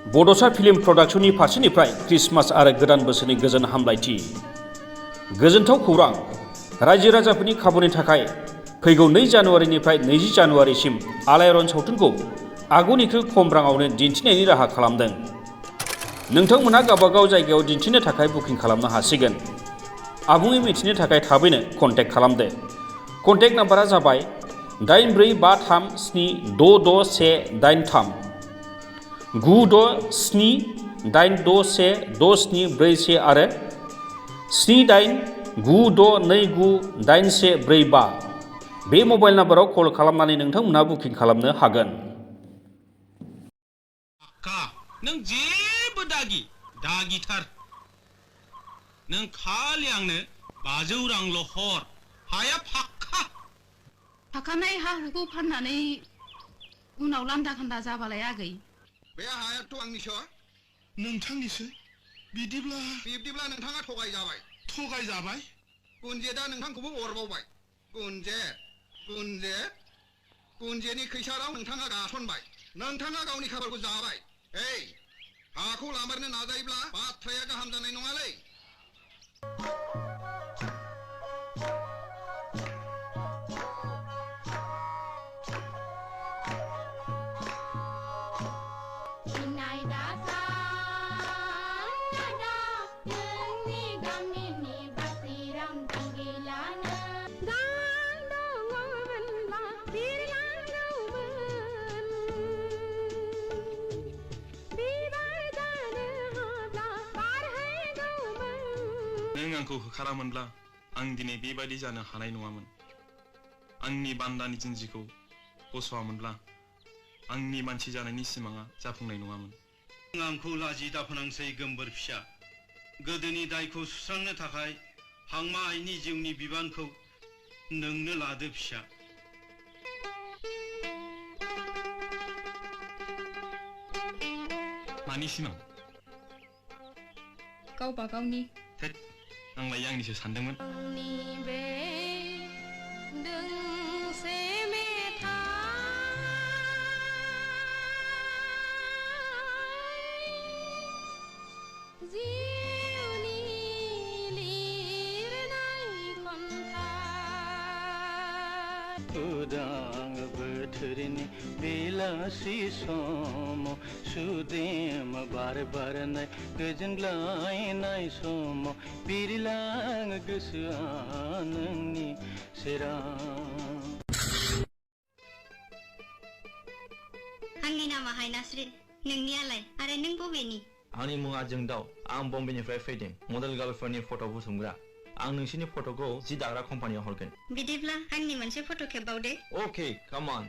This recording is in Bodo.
बड'सा फिल्म प्रडाक्शननि फारसेनिफ्राय क्रिसमास आरो गोदान बोसोरनि गोजोन हामलायथि। गोजोनथाव खौरां, रायजो राजाफोरनि खाबुनि थाखाय फैगौ 2 जानुवारिनिफ्राय 20 जानुवारिसिम आलायारन सावथुनखौ आगुनिख्रुइ खम राङावनो दिन्थिनायनि राहा खालामदों। नोंथांमोनहा गावबागाव जायगायाव दिन्थिनो थाखाय बुकिं खालामनो हासिगोन। आबुङै मिथिनो थाखाय थाबैनो कन्टेक्ट खालामदो। कन्टेक्ट नाम्बारा जाबाय 8453766183 9678616741 आरो 7896298145 बे मबाइल नाम्बाराव कल खालामनानै नोंथांमोनहा बुकिं खालामनो हागोन। नों जेबो दागिथार। नों खालि आंनो 500 रांल' हर। हाया फाक्का। थाखानाय हा हुखौ फाननानै उनाव लान्दा खान्दा जाबालाय आगै। बे हायाथ' आंनिसो। नोंथांनिसो? बिदिब्ला नोंथाङा थगायजाबाय। थगायजाबाय? गुनजेतआ नोंथांखौबो अरबावबाय। गुनजेतनि खैसाराव नोंथाङा गासनबाय। नोंथाङा गावनि खाफालखौ जाबाय। हाखौ लामारनो नाजायोब्ला बाथ्राया गाहाम जानाय नङालै। नों आंखौ होखारामोनब्ला आं दिनै बेबायदि जानो हानाय नङामोन। आंनि बान्दानि जिन्जिखौ बस'आमोनब्ला आंनि मानसि जानायनि सिमाङा जाफुंनाय नङामोन। नों आंखौ लाजि दाफोनांसै गोमबोर फिसा। गोदोनि दायखौ सुस्रांनो थाखाय हांमा आइनि जिउनि बिबानखौ नोंनो लादो फिसा। मानि सिमां? गावबा गावनि। आंलाय आंनिसो सानदोंमोन। उदां बोथोरनि बेलासि समाव सुदेम बार बारनाय गोजोनग्लायनाय समाव बिरलाङो गोसोआ नोंनि सेराव। आंनि नामा हायनास्रि, नोंनियालाय? आरो नों बबेनि? आंनि मुङा जोंदाव। आं बम्बेनिफ्राय फैदों। मडेल गार्लफोरनि फट' बुथुमग्रा। आं नोंसिनि फट'खौ जि दाग्रा कम्पानियाव हरगोन। बिदिब्ला आंनि मोनसे फट' खेबबावदे। Okay, come on.